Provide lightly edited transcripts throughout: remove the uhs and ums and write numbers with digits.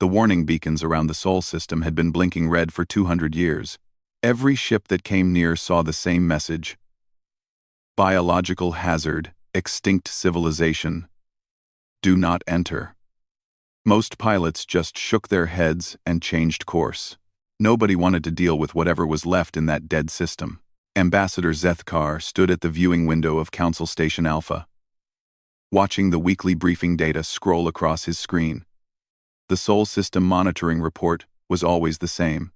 The warning beacons around the Sol system had been blinking red for 200 years. Every ship that came near saw the same message. Biological hazard, extinct civilization. Do not enter. Most pilots just shook their heads and changed course. Nobody wanted to deal with whatever was left in that dead system. Ambassador Zethkar stood at the viewing window of Council Station Alpha, watching the weekly briefing data scroll across his screen. The Sol system monitoring report was always the same.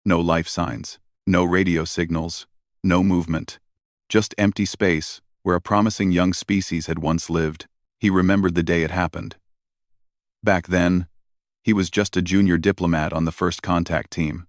No life signs, no radio signals, no movement. Just empty space where a promising young species had once lived. He remembered the day it happened. Back then, he was just a junior diplomat on the first contact team.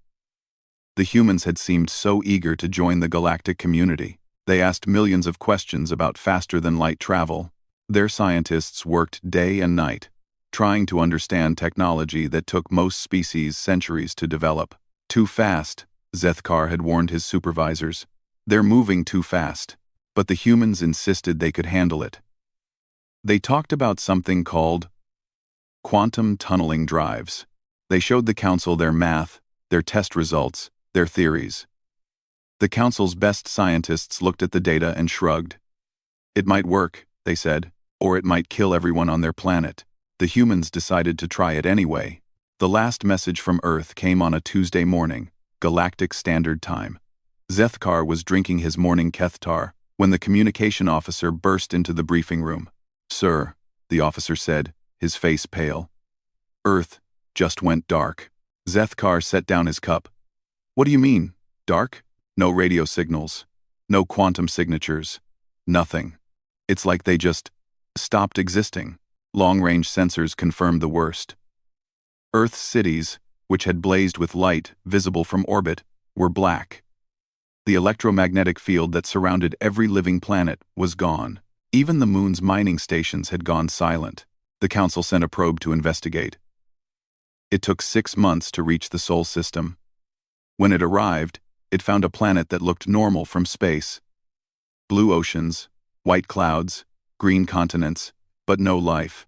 The humans had seemed so eager to join the galactic community. They asked millions of questions about faster-than-light travel. Their scientists worked day and night, trying to understand technology that took most species centuries to develop. Too fast, Zethkar had warned his supervisors. They're moving too fast. But the humans insisted they could handle it. They talked about something called quantum tunneling drives. They showed the Council their math, their test results, their theories. The Council's best scientists looked at the data and shrugged. It might work, they said, or it might kill everyone on their planet. The humans decided to try it anyway. The last message from Earth came on a Tuesday morning, Galactic Standard Time. Zethkar was drinking his morning kethtar when the communication officer burst into the briefing room. "Sir," the officer said, his face pale. "Earth just went dark." Zethkar set down his cup. "What do you mean, dark? No radio signals, no quantum signatures, nothing. It's like they just stopped existing." Long-range sensors confirmed the worst. Earth's cities, which had blazed with light visible from orbit, were black. The electromagnetic field that surrounded every living planet was gone. Even the moon's mining stations had gone silent. The Council sent a probe to investigate. It took 6 months to reach the Sol system. When it arrived, it found a planet that looked normal from space. Blue oceans, white clouds, green continents, but no life.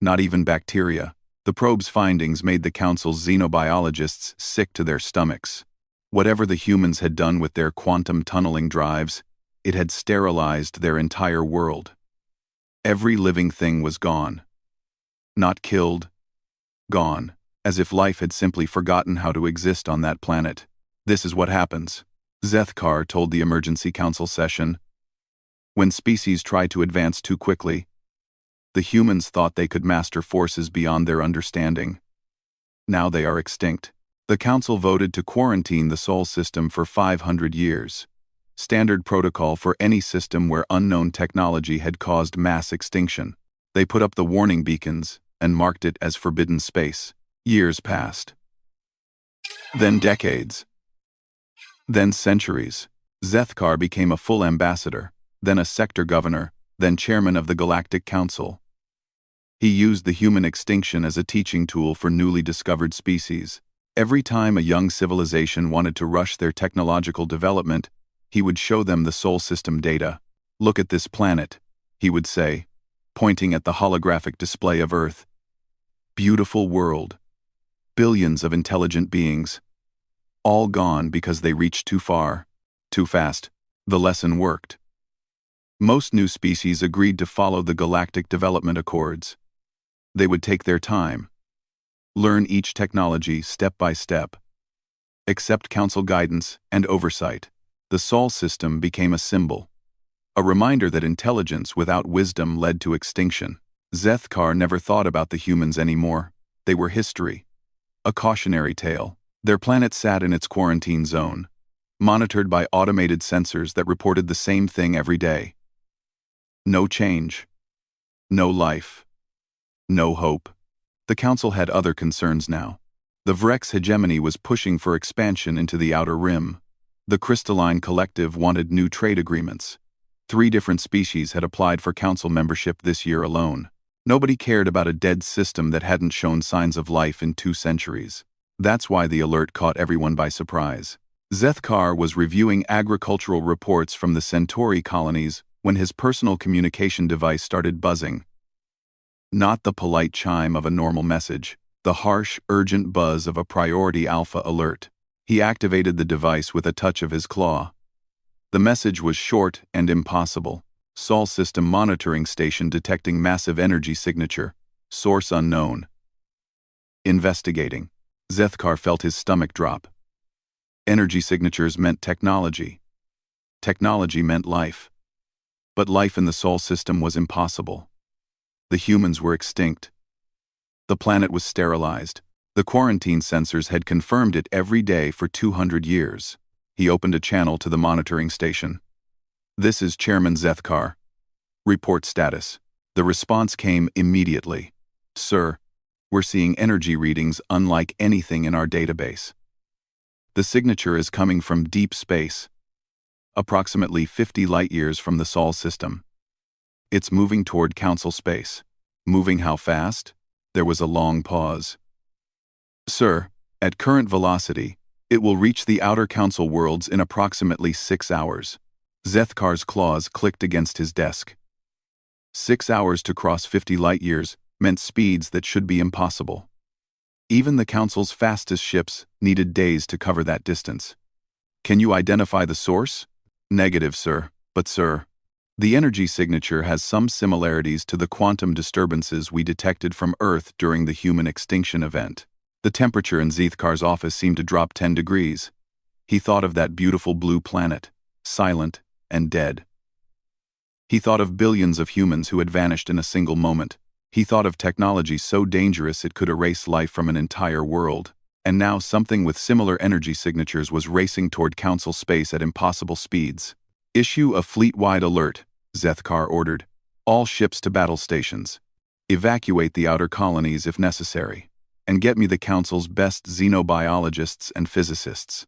Not even bacteria. The probe's findings made the Council's xenobiologists sick to their stomachs. Whatever the humans had done with their quantum tunneling drives, it had sterilized their entire world. Every living thing was gone. Not killed, gone, as if life had simply forgotten how to exist on that planet. "This is what happens," Zethkar told the Emergency Council session. "When species try to advance too quickly, the humans thought they could master forces beyond their understanding. Now they are extinct." The Council voted to quarantine the Sol system for 500 years. Standard protocol for any system where unknown technology had caused mass extinction. They put up the warning beacons and marked it as forbidden space. Years passed. Then decades. Then centuries. Zethkar became a full ambassador, then a sector governor, then chairman of the Galactic Council. He used the human extinction as a teaching tool for newly discovered species. Every time a young civilization wanted to rush their technological development, he would show them the Sol system data. "Look at this planet," he would say, pointing at the holographic display of Earth. "Beautiful world. Billions of intelligent beings. All gone because they reached too far, too fast." The lesson worked. Most new species agreed to follow the Galactic Development Accords. They would take their time, learn each technology step by step, accept Council guidance and oversight. The Sol system became a symbol, a reminder that intelligence without wisdom led to extinction. Zethkar never thought about the humans anymore. They were history, a cautionary tale. Their planet sat in its quarantine zone, monitored by automated sensors that reported the same thing every day. No change, no life, no hope. The Council had other concerns now. The Vrex hegemony was pushing for expansion into the Outer Rim. The Crystalline Collective wanted new trade agreements. 3 different species had applied for Council membership this year alone. Nobody cared about a dead system that hadn't shown signs of life in 2 centuries. That's why the alert caught everyone by surprise. Zethkar was reviewing agricultural reports from the Centauri colonies when his personal communication device started buzzing. Not the polite chime of a normal message. the harsh, urgent buzz of a priority alpha alert. He activated the device with a touch of his claw. The message was short and impossible. Sol System Monitoring Station detecting massive energy signature. Source unknown. Investigating. Zethkar felt his stomach drop. Energy signatures meant technology. Technology meant life. But life in the Sol system was impossible. The humans were extinct. The planet was sterilized. The quarantine sensors had confirmed it every day for 200 years. He opened a channel to the monitoring station. "This is Chairman Zethkar. Report status." The response came immediately. "Sir, we're seeing energy readings unlike anything in our database. The signature is coming from deep space, approximately 50 light-years from the Sol system. It's moving toward Council space. Moving how fast?" There was a long pause. "Sir, at current velocity, it will reach the outer Council worlds in approximately 6 hours. Zethkar's claws clicked against his desk. 6 hours to cross 50 light-years meant speeds that should be impossible. Even the Council's fastest ships needed days to cover that distance. "Can you identify the source?" "Negative, sir. But sir, the energy signature has some similarities to the quantum disturbances we detected from Earth during the human extinction event." The temperature in Zethkar's office seemed to drop 10 degrees. He thought of that beautiful blue planet, silent and dead. He thought of billions of humans who had vanished in a single moment. He thought of technology so dangerous it could erase life from an entire world. And now something with similar energy signatures was racing toward Council space at impossible speeds. "Issue a fleet-wide alert," Zethkar ordered. "All ships to battle stations. Evacuate the outer colonies if necessary. And get me the Council's best xenobiologists and physicists.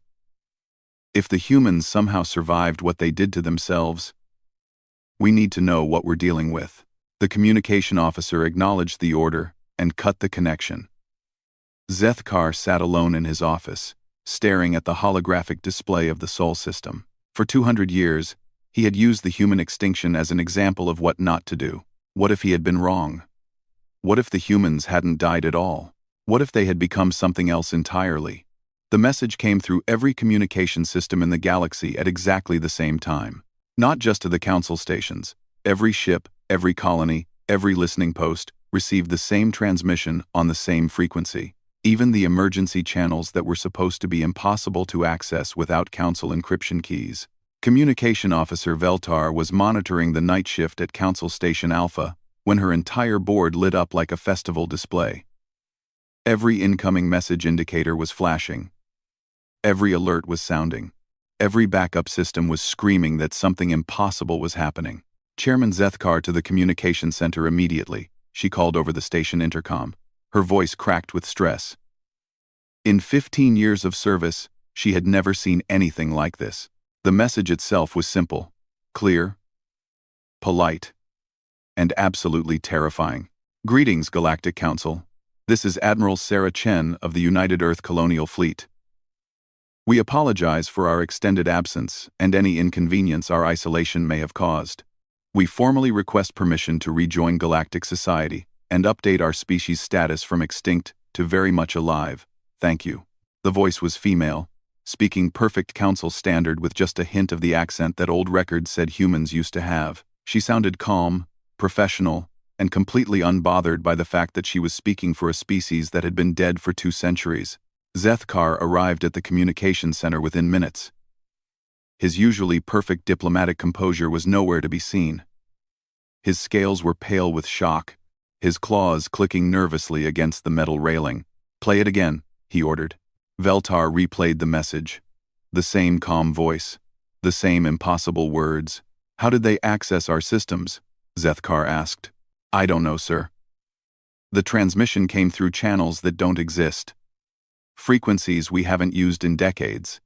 If the humans somehow survived what they did to themselves, we need to know what we're dealing with." The communication officer acknowledged the order and cut the connection. Zethkar sat alone in his office, staring at the holographic display of the Sol system. For 200 years, he had used the human extinction as an example of what not to do. What if he had been wrong? What if the humans hadn't died at all? What if they had become something else entirely? The message came through every communication system in the galaxy at exactly the same time. Not just to the Council stations. Every ship, every colony, every listening post received the same transmission on the same frequency. Even the emergency channels that were supposed to be impossible to access without Council encryption keys. Communication Officer Veltar was monitoring the night shift at Council Station Alpha when her entire board lit up like a festival display. Every incoming message indicator was flashing. Every alert was sounding. Every backup system was screaming that something impossible was happening. Chairman Zethkar to the communication center immediately. She called over the station intercom. Her voice cracked with stress. In 15 years of service, she had never seen anything like this. The message itself was simple, clear, polite, and absolutely terrifying. "Greetings, Galactic Council. This is Admiral Sarah Chen of the United Earth Colonial Fleet. We apologize for our extended absence and any inconvenience our isolation may have caused. We formally request permission to rejoin galactic society and update our species status from extinct to very much alive. Thank you." The voice was female, speaking perfect Council standard with just a hint of the accent that old records said humans used to have. She sounded calm, professional, and completely unbothered by the fact that she was speaking for a species that had been dead for 2 centuries. Zethkar arrived at the communication center within minutes. His usually perfect diplomatic composure was nowhere to be seen. His scales were pale with shock, his claws clicking nervously against the metal railing. "Play it again," he ordered. Veltar replayed the message. The same calm voice, the same impossible words. "How did they access our systems?" Zethkar asked. "I don't know, sir. The transmission came through channels that don't exist. Frequencies we haven't used in decades.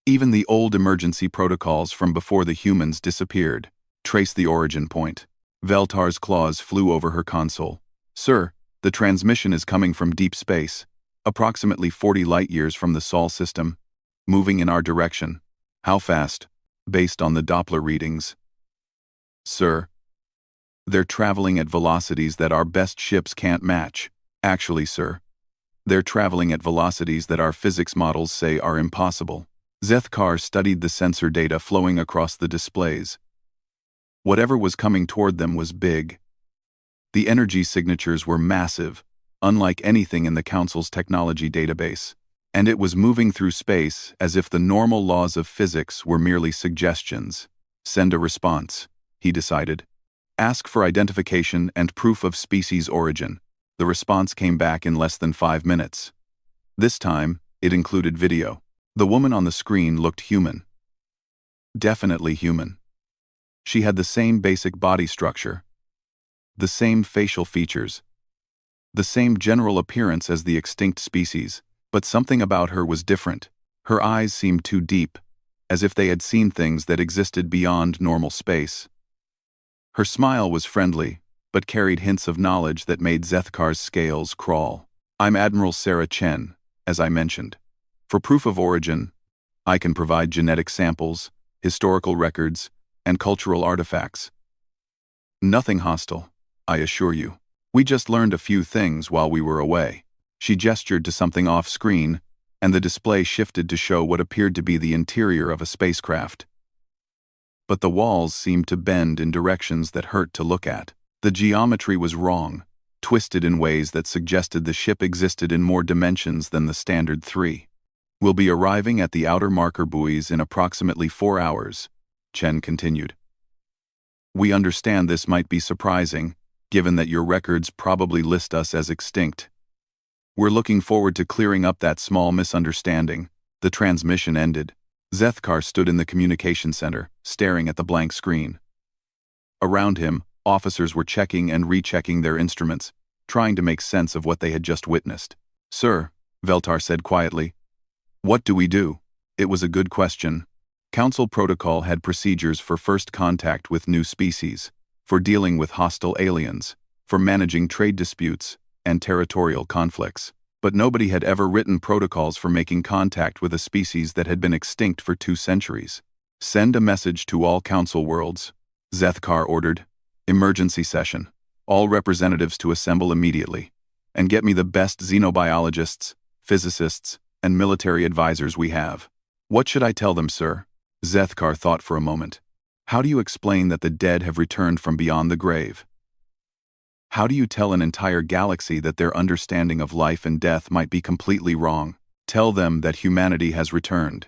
Even the old emergency protocols from before the humans disappeared. Trace the origin point." Veltar's claws flew over her console. "Sir, the transmission is coming from deep space, approximately 40 light-years from the Sol system, moving in our direction." "How fast?" "Based on the Doppler readings." "Sir, they're traveling at velocities that our best ships can't match." "Actually, sir, They're traveling at velocities that our physics models say are impossible. Zethkar studied the sensor data flowing across the displays. Whatever was coming toward them was big. The energy signatures were massive, unlike anything in the Council's technology database. And it was moving through space as if the normal laws of physics were merely suggestions. Send a response, he decided. Ask for identification and proof of species origin. The response came back in less than 5 minutes. This time, it included video. The woman on the screen looked human. Definitely human. She had the same basic body structure, the same facial features, the same general appearance as the extinct species. But something about her was different. Her eyes seemed too deep, as if they had seen things that existed beyond normal space. Her smile was friendly, but carried hints of knowledge that made Zethkar's scales crawl. I'm Admiral Sarah Chen, as I mentioned. For proof of origin, I can provide genetic samples, historical records, and cultural artifacts. Nothing hostile, I assure you. We just learned a few things while we were away. She gestured to something off-screen, and the display shifted to show what appeared to be the interior of a spacecraft. But the walls seemed to bend in directions that hurt to look at. The geometry was wrong, twisted in ways that suggested the ship existed in more dimensions than the standard 3. We'll be arriving at the outer marker buoys in approximately 4 hours, Chen continued. We understand this might be surprising, given that your records probably list us as extinct. We're looking forward to clearing up that small misunderstanding. The transmission ended. Zethkar stood in the communication center, staring at the blank screen. Around him, officers were checking and rechecking their instruments, trying to make sense of what they had just witnessed. Sir, Veltar said quietly. What do we do? It was a good question. Council protocol had procedures for first contact with new species, for dealing with hostile aliens, for managing trade disputes, and territorial conflicts. But nobody had ever written protocols for making contact with a species that had been extinct for 2 centuries. Send a message to all council worlds, Zethkar ordered. Emergency session. All representatives to assemble immediately. And get me the best xenobiologists, physicists, and military advisors we have. What should I tell them, sir? Zethkar thought for a moment. How do you explain that the dead have returned from beyond the grave? How do you tell an entire galaxy that their understanding of life and death might be completely wrong? Tell them that humanity has returned.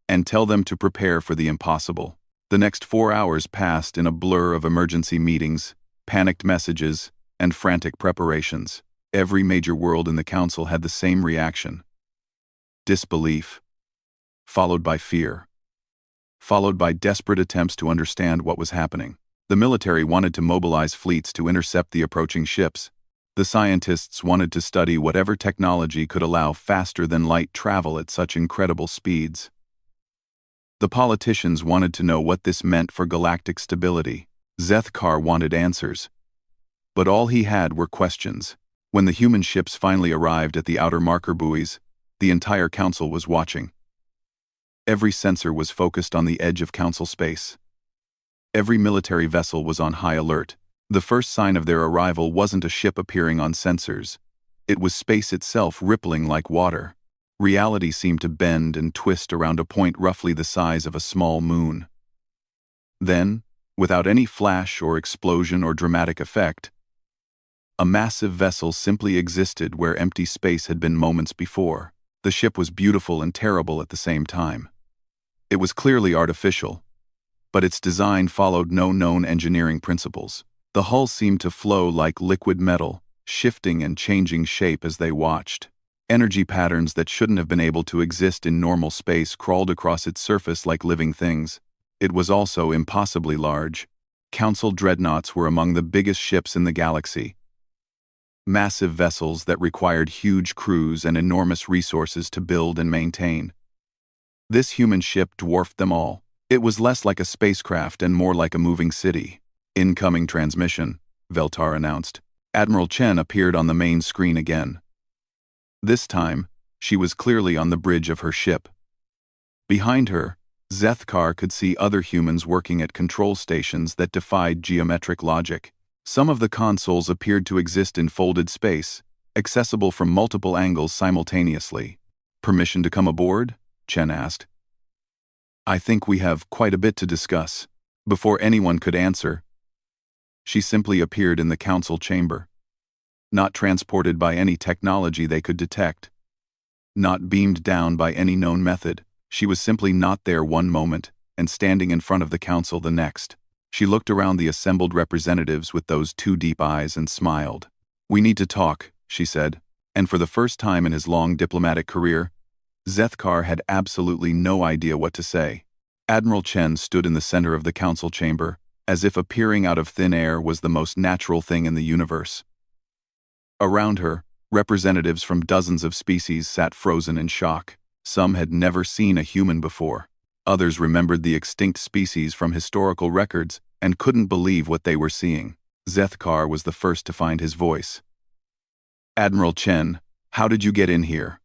And tell them to prepare for the impossible. The next 4 hours passed in a blur of emergency meetings, panicked messages, and frantic preparations. Every major world in the Council had the same reaction. Disbelief, followed by fear, followed by desperate attempts to understand what was happening. The military wanted to mobilize fleets to intercept the approaching ships. The scientists wanted to study whatever technology could allow faster-than-light travel at such incredible speeds. The politicians wanted to know what this meant for galactic stability. Zethkar wanted answers. But all he had were questions. When the human ships finally arrived at the outer marker buoys, the entire Council was watching. Every sensor was focused on the edge of Council space. Every military vessel was on high alert. The first sign of their arrival wasn't a ship appearing on sensors. It was space itself rippling like water. Reality seemed to bend and twist around a point roughly the size of a small moon. Then, without any flash or explosion or dramatic effect, a massive vessel simply existed where empty space had been moments before. The ship was beautiful and terrible at the same time. It was clearly artificial, but its design followed no known engineering principles. The hull seemed to flow like liquid metal, shifting and changing shape as they watched. Energy patterns that shouldn't have been able to exist in normal space crawled across its surface like living things. It was also impossibly large. Council dreadnoughts were among the biggest ships in the galaxy. Massive vessels that required huge crews and enormous resources to build and maintain. This human ship dwarfed them all. It was less like a spacecraft and more like a moving city. Incoming transmission, Veltar announced. Admiral Chen appeared on the main screen again. This time, she was clearly on the bridge of her ship. Behind her, Zethkar could see other humans working at control stations that defied geometric logic. Some of the consoles appeared to exist in folded space, accessible from multiple angles simultaneously. Permission to come aboard? Chen asked. I think we have quite a bit to discuss. Before anyone could answer, she simply appeared in the council chamber. Not transported by any technology they could detect. Not beamed down by any known method. She was simply not there one moment, and standing in front of the council the next. She looked around the assembled representatives with those two deep eyes and smiled. We need to talk, she said, and for the first time in his long diplomatic career, Zethkar had absolutely no idea what to say. Admiral Chen stood in the center of the council chamber, as if appearing out of thin air was the most natural thing in the universe. Around her, representatives from dozens of species sat frozen in shock. Some had never seen a human before. Others remembered the extinct species from historical records and couldn't believe what they were seeing. Zethkar was the first to find his voice. Admiral Chen, how did you get in here?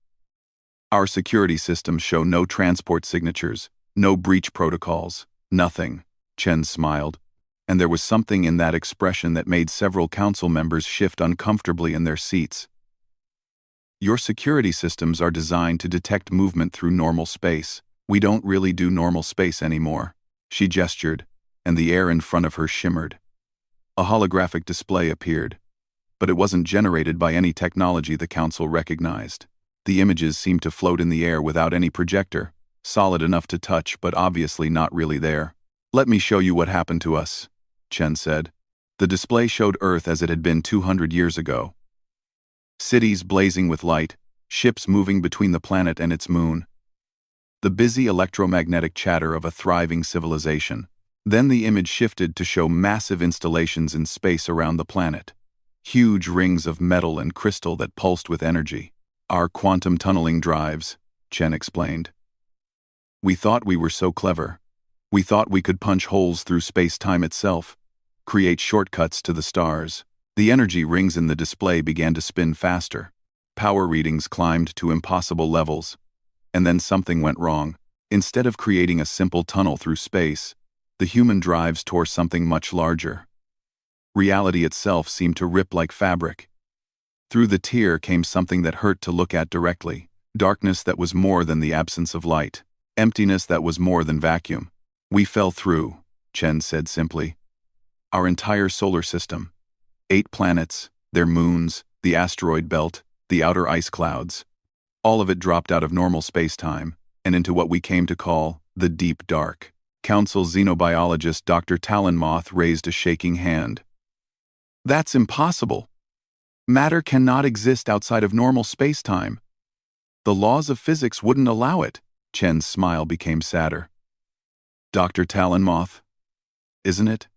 Our security systems show no transport signatures, no breach protocols, nothing, Chen smiled, and there was something in that expression that made several council members shift uncomfortably in their seats. Your security systems are designed to detect movement through normal space. We don't really do normal space anymore. She gestured, and the air in front of her shimmered. A holographic display appeared, but it wasn't generated by any technology the council recognized. The images seemed to float in the air without any projector, solid enough to touch but obviously not really there. Let me show you what happened to us, Chen said. The display showed Earth as it had been 200 years ago. Cities blazing with light, ships moving between the planet and its moon. The busy electromagnetic chatter of a thriving civilization. Then the image shifted to show massive installations in space around the planet. Huge rings of metal and crystal that pulsed with energy. Our quantum tunneling drives, Chen explained. We thought we were so clever. We thought we could punch holes through space-time itself, create shortcuts to the stars. The energy rings in the display began to spin faster. Power readings climbed to impossible levels. And then something went wrong. Instead of creating a simple tunnel through space, the human drives tore something much larger. Reality itself seemed to rip like fabric. Through the tear came something that hurt to look at directly. Darkness that was more than the absence of light. Emptiness that was more than vacuum. We fell through, Chen said simply. Our entire solar system. 8 planets, their moons, the asteroid belt, the outer ice clouds. All of it dropped out of normal space-time and into what we came to call the deep dark. Council xenobiologist Dr. Talonmoth raised a shaking hand. That's impossible. Matter cannot exist outside of normal space-time. The laws of physics wouldn't allow it. Chen's smile became sadder. Dr. Talonmoth, isn't it?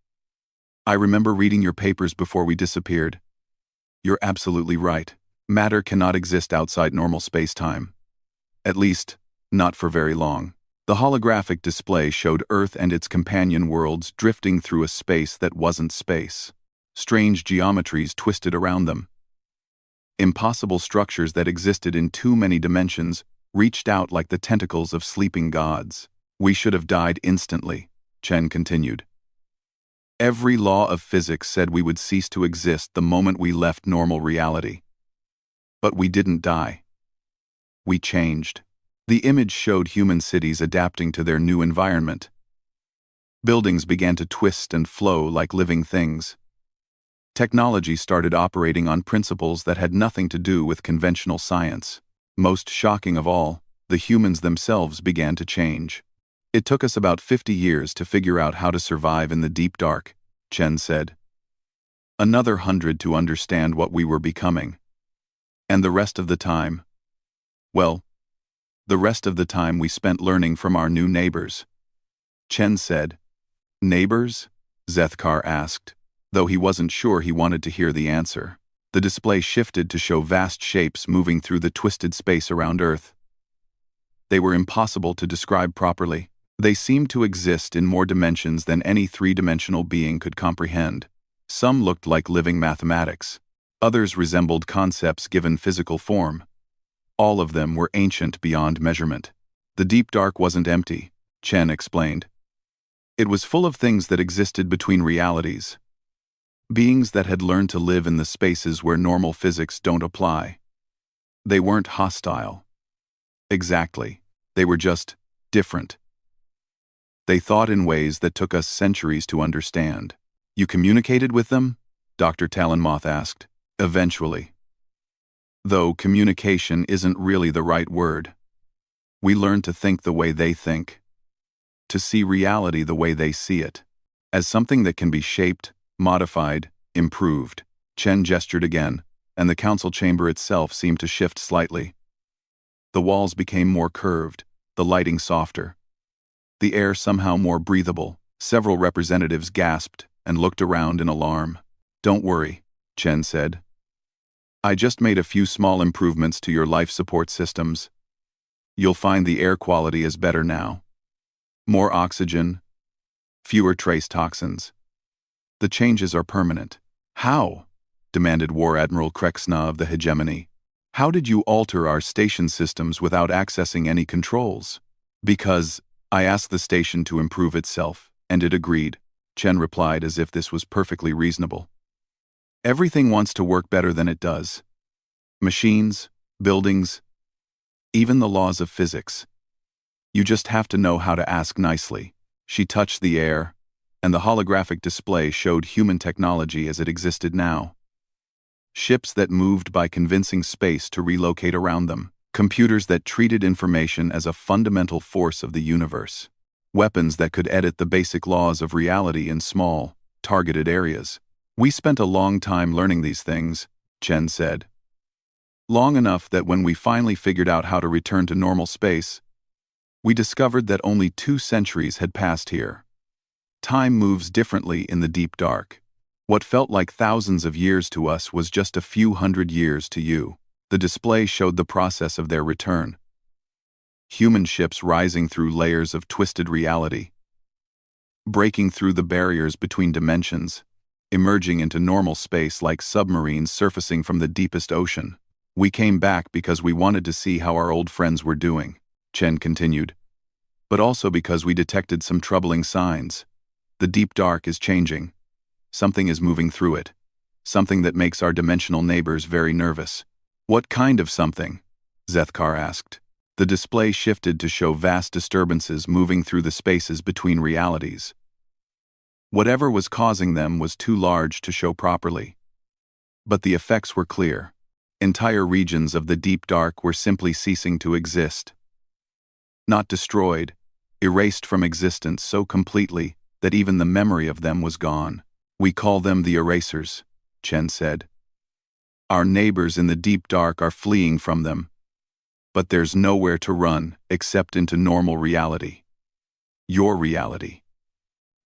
I remember reading your papers before we disappeared. You're absolutely right. Matter cannot exist outside normal space-time. At least, not for very long. The holographic display showed Earth and its companion worlds drifting through a space that wasn't space. Strange geometries twisted around them. Impossible structures that existed in too many dimensions reached out like the tentacles of sleeping gods. We should have died instantly, Chen continued. Every law of physics said we would cease to exist the moment we left normal reality. But we didn't die. We changed. The image showed human cities adapting to their new environment. Buildings began to twist and flow like living things. Technology started operating on principles that had nothing to do with conventional science. Most shocking of all, the humans themselves began to change. It took us about 50 years to figure out how to survive in the deep dark, Chen said. Another 100 to understand what we were becoming. And the rest of the time, well, the rest of the time we spent learning from our new neighbors. Chen said. Neighbors? Zethkar asked, though he wasn't sure he wanted to hear the answer. The display shifted to show vast shapes moving through the twisted space around Earth. They were impossible to describe properly. They seemed to exist in more dimensions than any three-dimensional being could comprehend. Some looked like living mathematics. Others resembled concepts given physical form. All of them were ancient beyond measurement. The deep dark wasn't empty, Chen explained. It was full of things that existed between realities. Beings that had learned to live in the spaces where normal physics don't apply. They weren't hostile. Exactly. They were just different. They thought in ways that took us centuries to understand. You communicated with them? Dr. Talonmoth asked. Eventually. Though communication isn't really the right word. We learned to think the way they think. To see reality the way they see it. As something that can be shaped, modified, improved. Chen gestured again, and the council chamber itself seemed to shift slightly. The walls became more curved, the lighting softer. The air somehow more breathable. Several representatives gasped and looked around in alarm. Don't worry, Chen said. I just made a few small improvements to your life support systems. You'll find the air quality is better now. More oxygen, fewer trace toxins. The changes are permanent. How? Demanded War Admiral Krexna of the Hegemony. How did you alter our station systems without accessing any controls? Because I asked the station to improve itself, and it agreed, Chen replied as if this was perfectly reasonable. Everything wants to work better than it does. Machines, buildings, even the laws of physics. You just have to know how to ask nicely. She touched the air, and the holographic display showed human technology as it existed now. Ships that moved by convincing space to relocate around them. Computers that treated information as a fundamental force of the universe. Weapons that could edit the basic laws of reality in small, targeted areas. We spent a long time learning these things, Chen said. Long enough that when we finally figured out how to return to normal space, we discovered that only 2 centuries had passed here. Time moves differently in the deep dark. What felt like thousands of years to us was just a few hundred years to you. The display showed the process of their return. Human ships rising through layers of twisted reality. Breaking through the barriers between dimensions, emerging into normal space like submarines surfacing from the deepest ocean. We came back because we wanted to see how our old friends were doing, Chen continued. But also because we detected some troubling signs. The deep dark is changing. Something is moving through it. Something that makes our dimensional neighbors very nervous. What kind of something? Zethkar asked. The display shifted to show vast disturbances moving through the spaces between realities. Whatever was causing them was too large to show properly. But the effects were clear. Entire regions of the deep dark were simply ceasing to exist. Not destroyed, erased from existence so completely that even the memory of them was gone. We call them the erasers, Chen said. Our neighbors in the deep dark are fleeing from them. But there's nowhere to run except into normal reality. Your reality.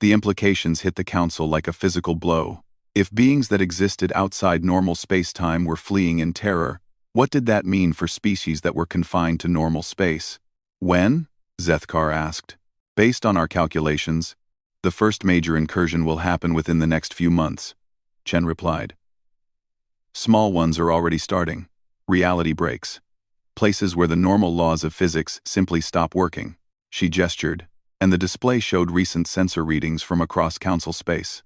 The implications hit the council like a physical blow. If beings that existed outside normal space-time were fleeing in terror, what did that mean for species that were confined to normal space? When? Zethkar asked. Based on our calculations, the first major incursion will happen within the next few months, Chen replied. Small ones are already starting. Reality breaks. Places where the normal laws of physics simply stop working. She gestured, and the display showed recent sensor readings from across council space.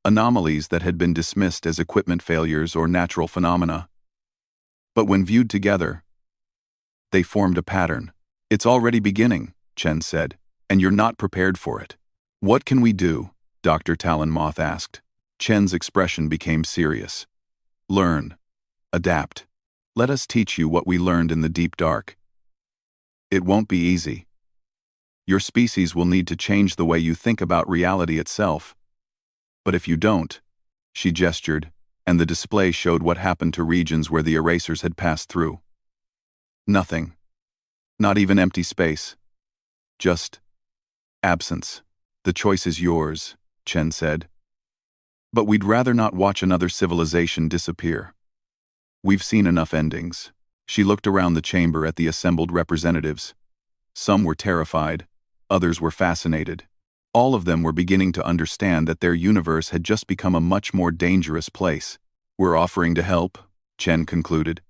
Anomalies that had been dismissed as equipment failures or natural phenomena. But when viewed together, they formed a pattern. It's already beginning, Chen said, and you're not prepared for it. What can we do? Dr. Talonmoth asked. Chen's expression became serious. Learn. Adapt. Let us teach you what we learned in the deep dark. It won't be easy. Your species will need to change the way you think about reality itself. But if you don't, she gestured, and the display showed what happened to regions where the erasers had passed through. Nothing. Not even empty space. Just absence. The choice is yours, Chen said. But we'd rather not watch another civilization disappear. We've seen enough endings. She looked around the chamber at the assembled representatives. Some were terrified, others were fascinated. All of them were beginning to understand that their universe had just become a much more dangerous place. We're offering to help, Chen concluded.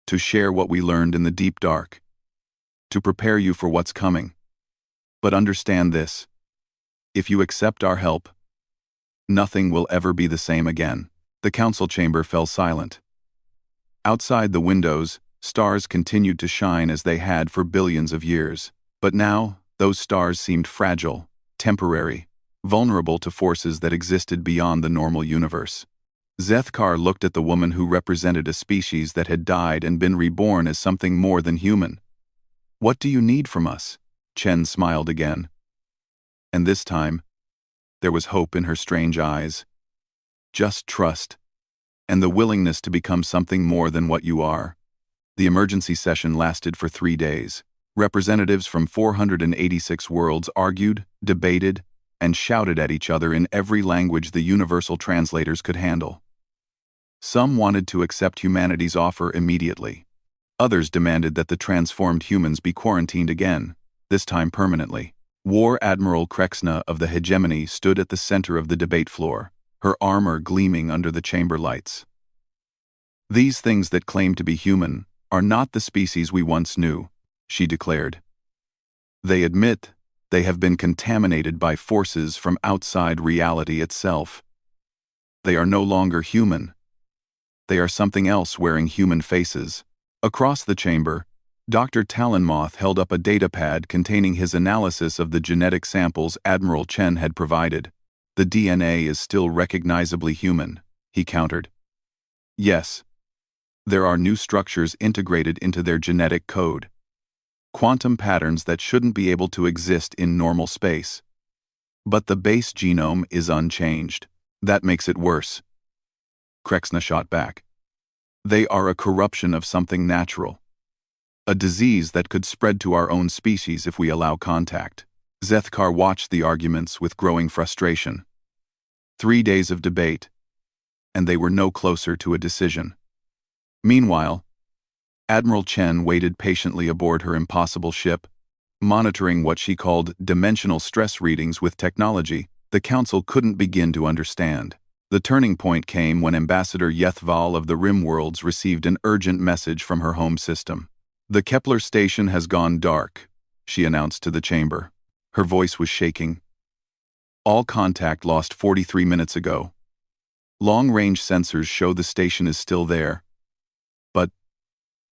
To share what we learned in the deep dark. To prepare you for what's coming. But understand this. If you accept our help, Nothing will ever be the same again. The council chamber fell silent. Outside the windows, stars continued to shine as they had for billions of years. But now, those stars seemed fragile, temporary, vulnerable to forces that existed beyond the normal universe. Zethkar looked at the woman who represented a species that had died and been reborn as something more than human. "What do you need from us?" Chen smiled again. And this time, there was hope in her strange eyes. "Just trust, and the willingness to become something more than what you are." The emergency session lasted for 3 days. Representatives from 486 worlds argued, debated, and shouted at each other in every language the universal translators could handle. Some wanted to accept humanity's offer immediately. Others demanded that the transformed humans be quarantined again, this time permanently. War Admiral Krexna of the Hegemony stood at the center of the debate floor, her armor gleaming under the chamber lights. "These things that claim to be human are not the species we once knew," she declared. "They admit they have been contaminated by forces from outside reality itself. They are no longer human. They are something else wearing human faces." Across the chamber, Dr. Talonmoth held up a datapad containing his analysis of the genetic samples Admiral Chen had provided. "The DNA is still recognizably human," he countered. "Yes. There are new structures integrated into their genetic code. Quantum patterns that shouldn't be able to exist in normal space. But the base genome is unchanged. That makes it worse." Krexna shot back. "They are a corruption of something natural. A disease that could spread to our own species if we allow contact." Zethkar watched the arguments with growing frustration. 3 days of debate, and they were no closer to a decision. Meanwhile, Admiral Chen waited patiently aboard her impossible ship, monitoring what she called dimensional stress readings with technology the Council couldn't begin to understand. The turning point came when Ambassador Yethval of the Rim Worlds received an urgent message from her home system. "The Kepler station has gone dark," she announced to the chamber. Her voice was shaking. "All contact lost 43 minutes ago. Long-range sensors show the station is still there. But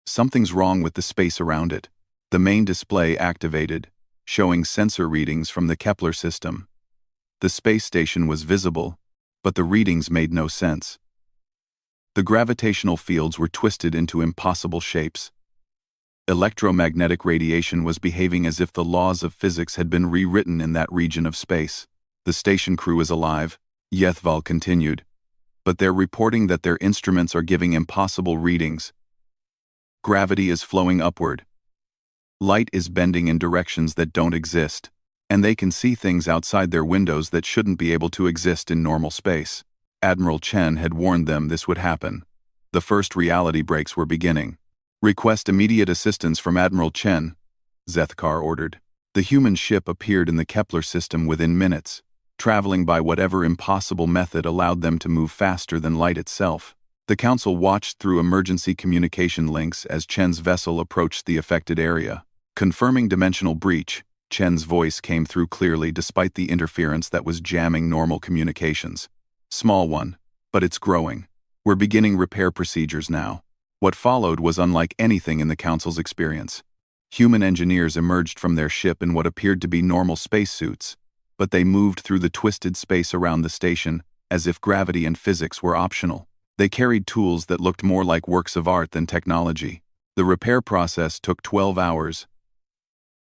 something's wrong with the space around it." The main display activated, showing sensor readings from the Kepler system. The space station was visible, but the readings made no sense. The gravitational fields were twisted into impossible shapes. Electromagnetic radiation was behaving as if the laws of physics had been rewritten in that region of space. "The station crew is alive," Yethval continued, "but they're reporting that their instruments are giving impossible readings. Gravity is flowing upward. Light is bending in directions that don't exist, and they can see things outside their windows that shouldn't be able to exist in normal space." Admiral Chen had warned them this would happen. The first reality breaks were beginning. "Request immediate assistance from Admiral Chen," Zethkar ordered. The human ship appeared in the Kepler system within minutes, traveling by whatever impossible method allowed them to move faster than light itself. The Council watched through emergency communication links as Chen's vessel approached the affected area. Confirming dimensional breach, Chen's voice came through clearly despite the interference that was jamming normal communications. "Small one, but it's growing. We're beginning repair procedures now." What followed was unlike anything in the Council's experience. Human engineers emerged from their ship in what appeared to be normal spacesuits, but they moved through the twisted space around the station as if gravity and physics were optional. They carried tools that looked more like works of art than technology. The repair process took 12 hours.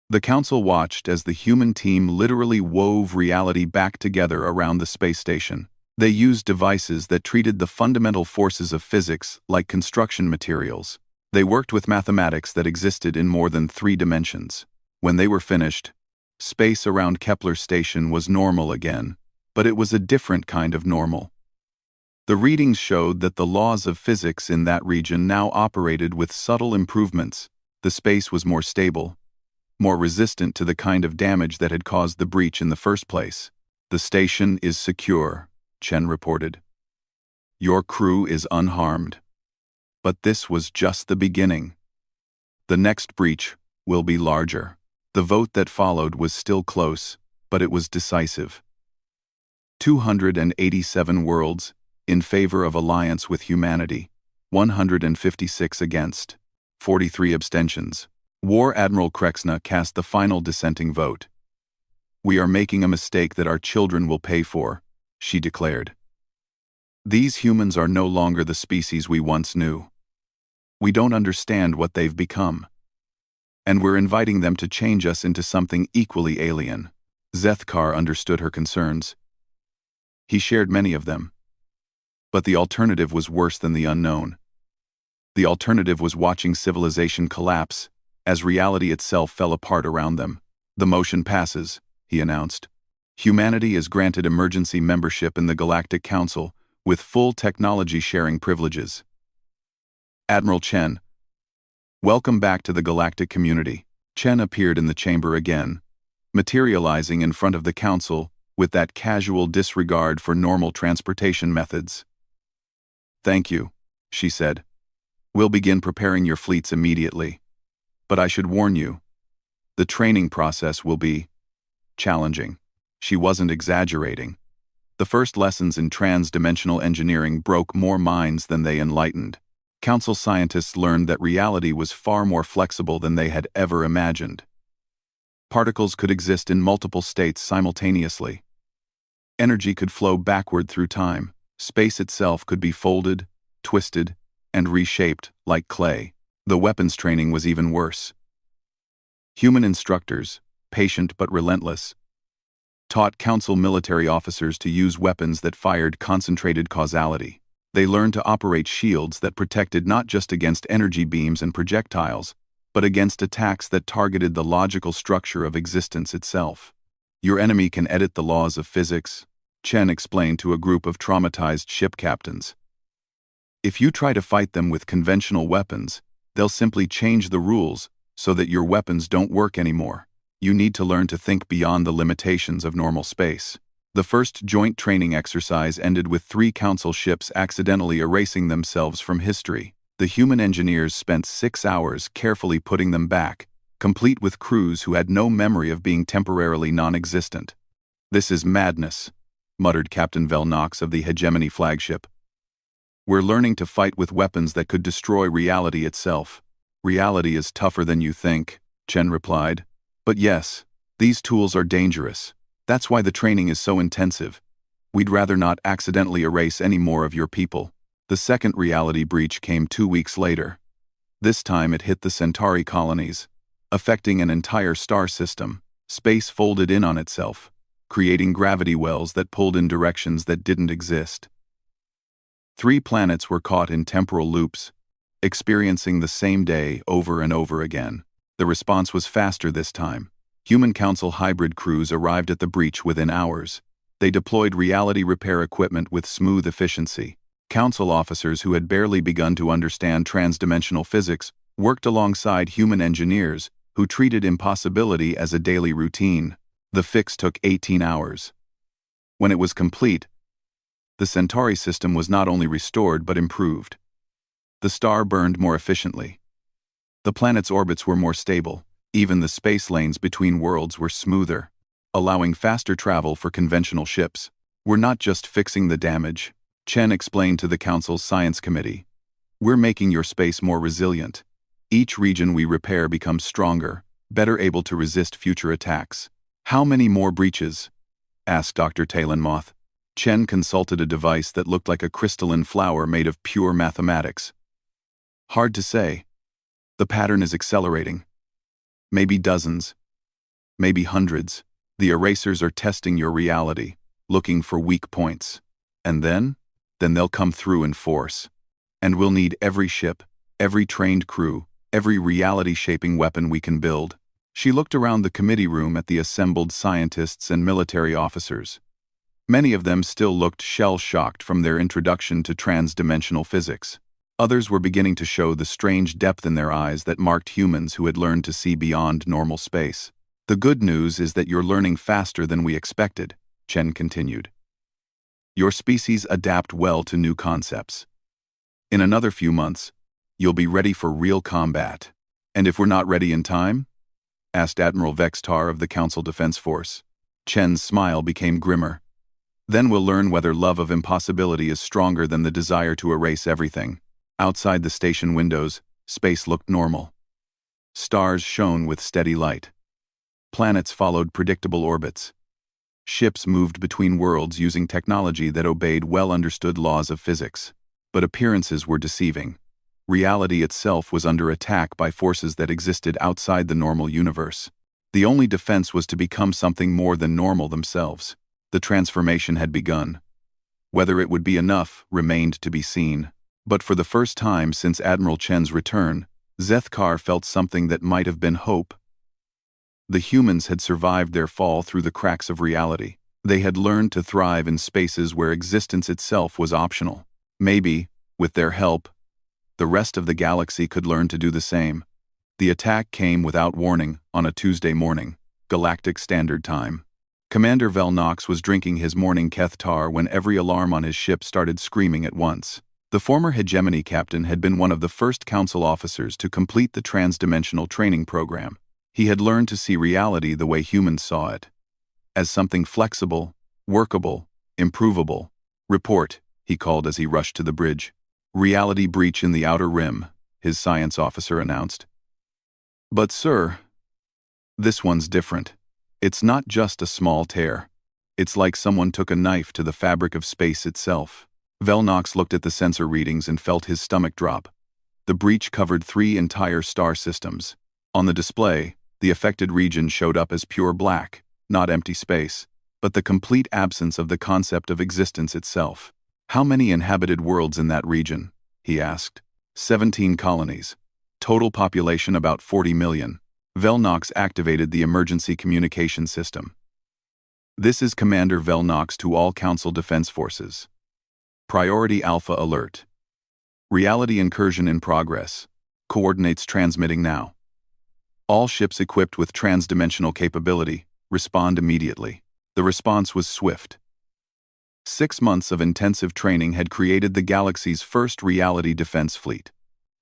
The Council watched as the human team literally wove reality back together around the space station. They used devices that treated the fundamental forces of physics like construction materials. They worked with mathematics that existed in more than 3 dimensions. When they were finished, space around Kepler station was normal again, but it was a different kind of normal. The readings showed that the laws of physics in that region now operated with subtle improvements. The space was more stable, more resistant to the kind of damage that had caused the breach in the first place. "The station is secure," Chen reported. "Your crew is unharmed." But this was just the beginning. The next breach will be larger. The vote that followed was still close, but it was decisive. 287 worlds in favor of alliance with humanity, 156 against, 43 abstentions. War Admiral Krexna cast the final dissenting vote. "We are making a mistake that our children will pay for," she declared. "These humans are no longer the species we once knew. We don't understand what they've become. And we're inviting them to change us into something equally alien." Zethkar understood her concerns. He shared many of them. But the alternative was worse than the unknown. The alternative was watching civilization collapse as reality itself fell apart around them. "The motion passes," he announced. "Humanity is granted emergency membership in the Galactic Council with full technology sharing privileges." "Admiral Chen, welcome back to the galactic community." Chen appeared in the chamber again, materializing in front of the council with that casual disregard for normal transportation methods. "Thank you," she said. "We'll begin preparing your fleets immediately. But I should warn you, the training process will be challenging." She wasn't exaggerating. The first lessons in trans-dimensional engineering broke more minds than they enlightened. Council scientists learned that reality was far more flexible than they had ever imagined. Particles could exist in multiple states simultaneously. Energy could flow backward through time. Space itself could be folded, twisted, and reshaped like clay. The weapons training was even worse. Human instructors, patient but relentless, taught Council military officers to use weapons that fired concentrated causality. They learned to operate shields that protected not just against energy beams and projectiles, but against attacks that targeted the logical structure of existence itself. "Your enemy can edit the laws of physics," Chen explained to a group of traumatized ship captains. "If you try to fight them with conventional weapons, they'll simply change the rules so that your weapons don't work anymore. You need to learn to think beyond the limitations of normal space." The first joint training exercise ended with 3 Council ships accidentally erasing themselves from history. The human engineers spent 6 hours carefully putting them back, complete with crews who had no memory of being temporarily non-existent. "This is madness," muttered Captain Velnox of the Hegemony flagship. "We're learning to fight with weapons that could destroy reality itself." "Reality is tougher than you think," Chen replied. "But yes, these tools are dangerous. That's why the training is so intensive. We'd rather not accidentally erase any more of your people." The second reality breach came 2 weeks later. This time it hit the Centauri colonies, affecting an entire star system. Space folded in on itself, creating gravity wells that pulled in directions that didn't exist. 3 planets were caught in temporal loops, experiencing the same day over and over again. The response was faster this time. Human Council hybrid crews arrived at the breach within hours. They deployed reality repair equipment with smooth efficiency. Council officers who had barely begun to understand transdimensional physics worked alongside human engineers who treated impossibility as a daily routine. The fix took 18 hours. When it was complete, the Centauri system was not only restored but improved. The star burned more efficiently. The planet's orbits were more stable. Even the space lanes between worlds were smoother, allowing faster travel for conventional ships. "We're not just fixing the damage," Chen explained to the Council's Science Committee. "We're making your space more resilient. Each region we repair becomes stronger, better able to resist future attacks." "How many more breaches?" asked Dr. Talonmoth. Chen consulted a device that looked like a crystalline flower made of pure mathematics. "Hard to say. The pattern is accelerating. Maybe dozens. Maybe hundreds. The erasers are testing your reality, looking for weak points. And then they'll come through in force. And we'll need every ship, every trained crew, every reality-shaping weapon we can build." She looked around the committee room at the assembled scientists and military officers. Many of them still looked shell-shocked from their introduction to trans-dimensional physics. Others were beginning to show the strange depth in their eyes that marked humans who had learned to see beyond normal space. "The good news is that you're learning faster than we expected," Chen continued. "Your species adapt well to new concepts. In another few months, you'll be ready for real combat." "And if we're not ready in time?" asked Admiral Vextar of the Council Defense Force. Chen's smile became grimmer. Then we'll learn whether love of impossibility is stronger than the desire to erase everything. Outside the station windows, space looked normal. Stars shone with steady light. Planets followed predictable orbits. Ships moved between worlds using technology that obeyed well-understood laws of physics. But appearances were deceiving. Reality itself was under attack by forces that existed outside the normal universe. The only defense was to become something more than normal themselves. The transformation had begun. Whether it would be enough remained to be seen. But for the first time since Admiral Chen's return, Zethkar felt something that might have been hope. The humans had survived their fall through the cracks of reality. They had learned to thrive in spaces where existence itself was optional. Maybe, with their help, the rest of the galaxy could learn to do the same. The attack came without warning on a Tuesday morning, Galactic Standard Time. Commander Velnox was drinking his morning Kethtar when every alarm on his ship started screaming at once. The former hegemony captain had been one of the first council officers to complete the transdimensional training program. He had learned to see reality the way humans saw it. As something flexible, workable, improvable. "Report," he called as he rushed to the bridge. "Reality breach in the outer rim," his science officer announced. "But sir, this one's different. It's not just a small tear. It's like someone took a knife to the fabric of space itself." Velnox looked at the sensor readings and felt his stomach drop. The breach covered 3 entire star systems. On the display, the affected region showed up as pure black, not empty space, but the complete absence of the concept of existence itself. "How many inhabited worlds in that region?" he asked. 17 colonies. Total population about 40 million. Velnox activated the emergency communication system. "This is Commander Velnox to all Council Defense Forces. Priority Alpha Alert. Reality incursion in progress. Coordinates transmitting now. All ships equipped with transdimensional capability, respond immediately." The response was swift. 6 months of intensive training had created the galaxy's first reality defense fleet.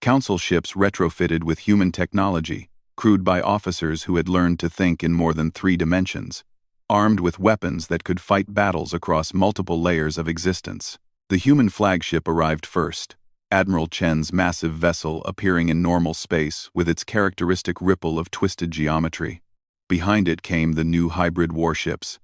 Council ships retrofitted with human technology, crewed by officers who had learned to think in more than 3 dimensions, armed with weapons that could fight battles across multiple layers of existence. The human flagship arrived first, Admiral Chen's massive vessel appearing in normal space with its characteristic ripple of twisted geometry. Behind it came the new hybrid warships.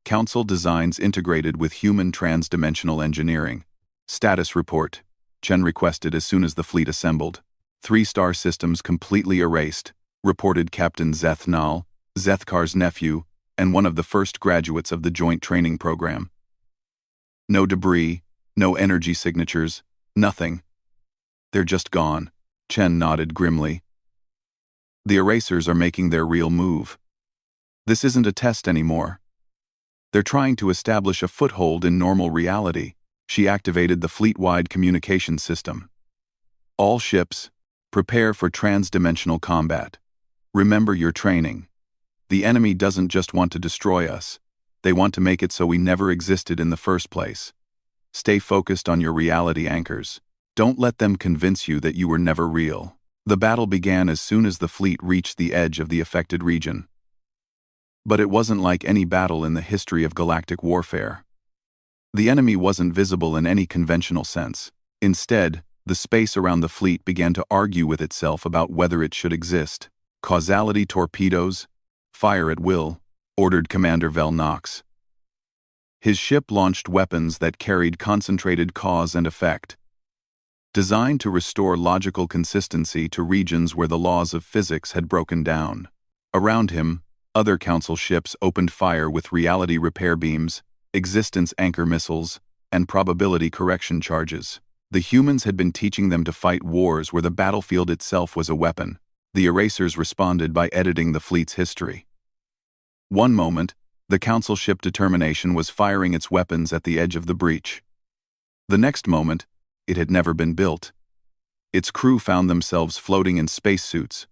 Council designs integrated with human transdimensional engineering. "Status report," Chen requested as soon as the fleet assembled. 3 star systems completely erased," reported Captain Zethnal, Zethkar's nephew, and one of the first graduates of the joint training program. "No debris, no energy signatures, nothing. They're just gone," Chen nodded grimly. "The erasers are making their real move. This isn't a test anymore. They're trying to establish a foothold in normal reality." She activated the fleet-wide communication system. "All ships, prepare for transdimensional combat. Remember your training. The enemy doesn't just want to destroy us. They want to make it so we never existed in the first place. Stay focused on your reality anchors. Don't let them convince you that you were never real." The battle began as soon as the fleet reached the edge of the affected region. But it wasn't like any battle in the history of galactic warfare. The enemy wasn't visible in any conventional sense. Instead, the space around the fleet began to argue with itself about whether it should exist. "Causality torpedoes, fire at will," ordered Commander Velnox. His ship launched weapons that carried concentrated cause and effect, designed to restore logical consistency to regions where the laws of physics had broken down. Around him, other Council ships opened fire with reality repair beams, existence anchor missiles, and probability correction charges. The humans had been teaching them to fight wars where the battlefield itself was a weapon. The erasers responded by editing the fleet's history. One moment, the Council ship Determination was firing its weapons at the edge of the breach. The next moment, it had never been built. Its crew found themselves floating in spacesuits,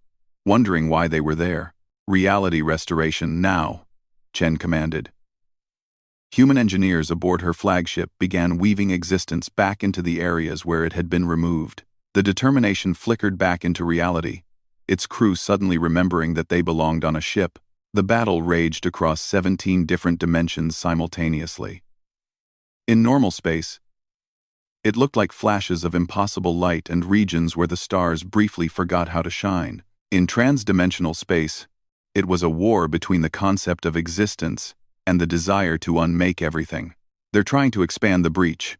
wondering why they were there. "Reality restoration now," Chen commanded. Human engineers aboard her flagship began weaving existence back into the areas where it had been removed. The Determination flickered back into reality, its crew suddenly remembering that they belonged on a ship. The battle raged across 17 different dimensions simultaneously. In normal space, it looked like flashes of impossible light and regions where the stars briefly forgot how to shine. In transdimensional space, it was a war between the concept of existence and the desire to unmake everything. "They're trying to expand the breach,"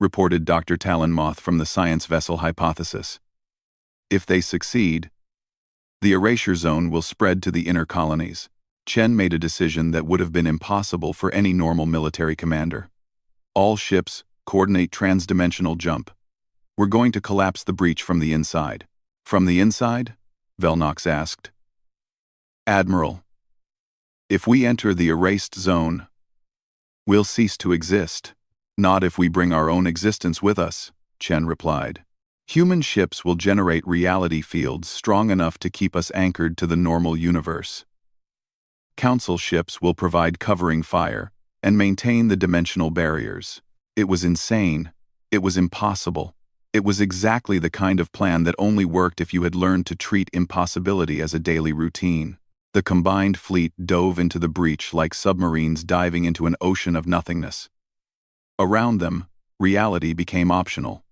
reported Dr. Talonmoth from the science vessel Hypothesis. "If they succeed, the erasure zone will spread to the inner colonies." Chen made a decision that would have been impossible for any normal military commander. "All ships, coordinate transdimensional jump. We're going to collapse the breach from the inside." "From the inside?" Velnox asked. "Admiral, if we enter the erased zone, we'll cease to exist." "Not if we bring our own existence with us," Chen replied. "Human ships will generate reality fields strong enough to keep us anchored to the normal universe. Council ships will provide covering fire and maintain the dimensional barriers." It was insane. It was impossible. It was exactly the kind of plan that only worked if you had learned to treat impossibility as a daily routine. The combined fleet dove into the breach like submarines diving into an ocean of nothingness. Around them, reality became optional.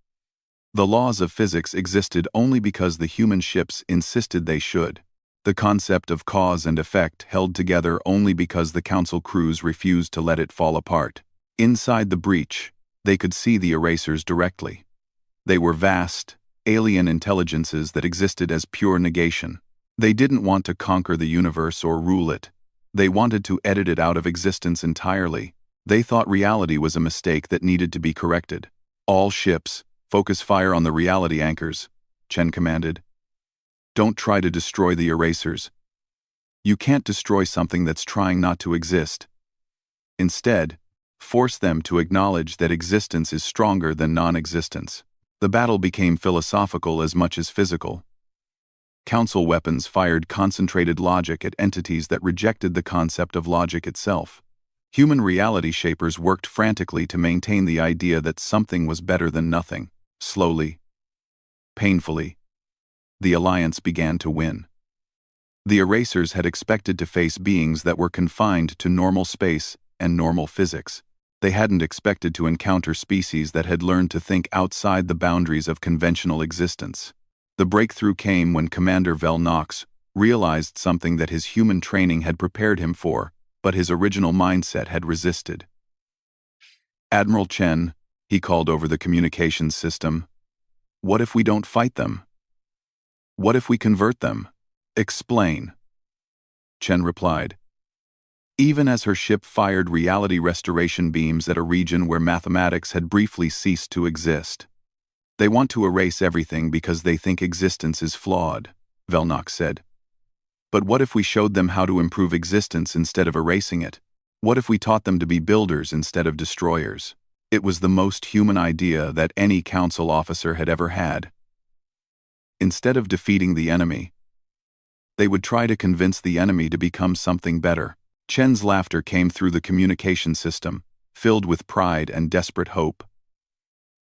The laws of physics existed only because the human ships insisted they should. The concept of cause and effect held together only because the council crews refused to let it fall apart. Inside the breach, they could see the erasers directly. They were vast, alien intelligences that existed as pure negation. They didn't want to conquer the universe or rule it. They wanted to edit it out of existence entirely. They thought reality was a mistake that needed to be corrected. "All ships, focus fire on the reality anchors," Chen commanded. "Don't try to destroy the erasers. You can't destroy something that's trying not to exist. Instead, force them to acknowledge that existence is stronger than non-existence." The battle became philosophical as much as physical. Council weapons fired concentrated logic at entities that rejected the concept of logic itself. Human reality shapers worked frantically to maintain the idea that something was better than nothing. Slowly, painfully, the Alliance began to win. The erasers had expected to face beings that were confined to normal space and normal physics. They hadn't expected to encounter species that had learned to think outside the boundaries of conventional existence. The breakthrough came when Commander Velnox realized something that his human training had prepared him for, but his original mindset had resisted. "Admiral Chen," he called over the communications system, "what if we don't fight them? What if we convert them? Explain." Chen replied. Even as her ship fired reality restoration beams at a region where mathematics had briefly ceased to exist. "They want to erase everything because they think existence is flawed," Velnox said. "But what if we showed them how to improve existence instead of erasing it? What if we taught them to be builders instead of destroyers?" It was the most human idea that any council officer had ever had. Instead of defeating the enemy, they would try to convince the enemy to become something better. Chen's laughter came through the communication system, filled with pride and desperate hope.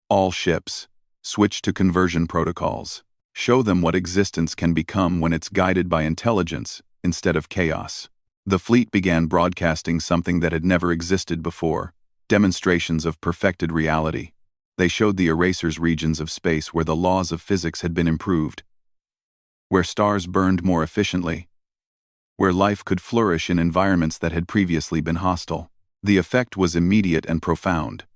"All ships, switch to conversion protocols. Show them what existence can become when it's guided by intelligence instead of chaos." The fleet began broadcasting something that had never existed before, demonstrations of perfected reality. They showed the erasers regions of space where the laws of physics had been improved, where stars burned more efficiently, where life could flourish in environments that had previously been hostile. The effect was immediate and profound.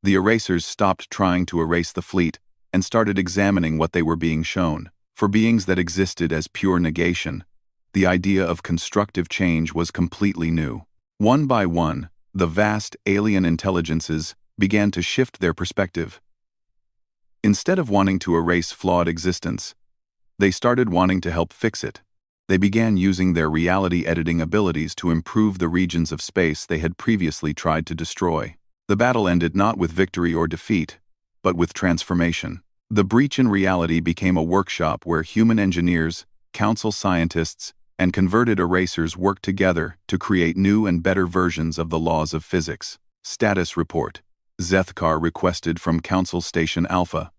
The erasers stopped trying to erase the fleet and started examining what they were being shown. For beings that existed as pure negation, the idea of constructive change was completely new. One by one, the vast alien intelligences began to shift their perspective. Instead of wanting to erase flawed existence, they started wanting to help fix it. They began using their reality editing abilities to improve the regions of space they had previously tried to destroy. The battle ended not with victory or defeat, but with transformation. The breach in reality became a workshop where human engineers, council scientists, and converted erasers worked together to create new and better versions of the laws of physics. Status report. Zethkar requested from Council Station Alpha,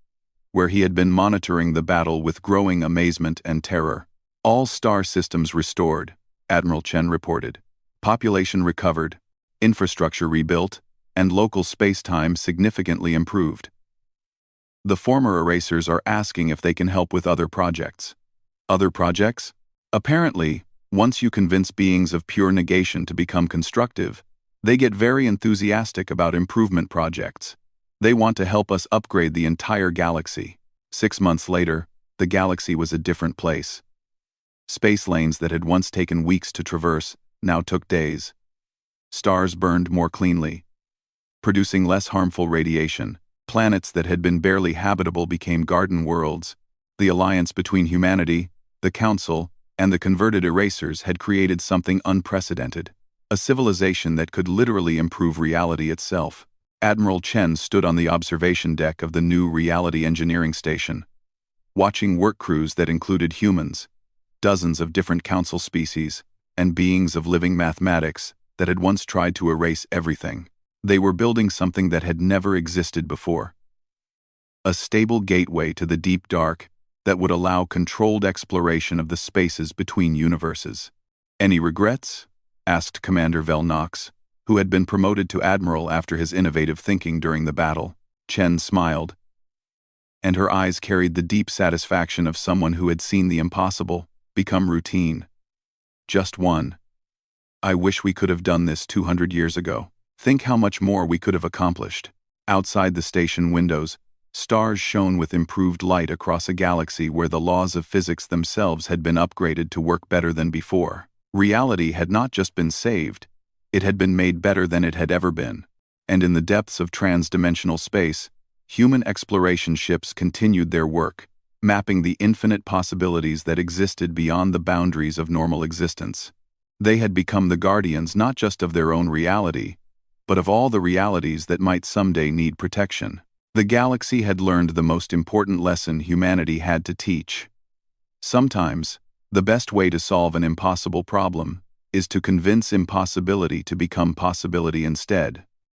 where he had been monitoring the battle with growing amazement and terror. "All star systems restored," Admiral Chen reported. "Population recovered, infrastructure rebuilt, and local space-time significantly improved. The former erasers are asking if they can help with other projects. Other projects? Apparently, once you convince beings of pure negation to become constructive, they get very enthusiastic about improvement projects. They want to help us upgrade the entire galaxy. 6 months later, the galaxy was a different place. Space lanes that had once taken weeks to traverse now took days. Stars burned more cleanly, producing less harmful radiation. Planets that had been barely habitable became garden worlds. The alliance between humanity, the Council, and the converted erasers had created something unprecedented, a civilization that could literally improve reality itself. Admiral Chen stood on the observation deck of the new reality engineering station, watching work crews that included humans, dozens of different Council species, and beings of living mathematics that had once tried to erase everything. They were building something that had never existed before. A stable gateway to the deep dark that would allow controlled exploration of the spaces between universes. "Any regrets?" asked Commander Velnox, who had been promoted to Admiral after his innovative thinking during the battle. Chen smiled, and her eyes carried the deep satisfaction of someone who had seen the impossible become routine. "Just one. I wish we could have done this 200 years ago. Think how much more we could have accomplished." Outside the station windows, stars shone with improved light across a galaxy where the laws of physics themselves had been upgraded to work better than before. Reality had not just been saved, it had been made better than it had ever been. And in the depths of trans-dimensional space, human exploration ships continued their work, mapping the infinite possibilities that existed beyond the boundaries of normal existence. They had become the guardians not just of their own reality, but of all the realities that might someday need protection. The galaxy had learned the most important lesson humanity had to teach. Sometimes, the best way to solve an impossible problem is to convince impossibility to become possibility instead.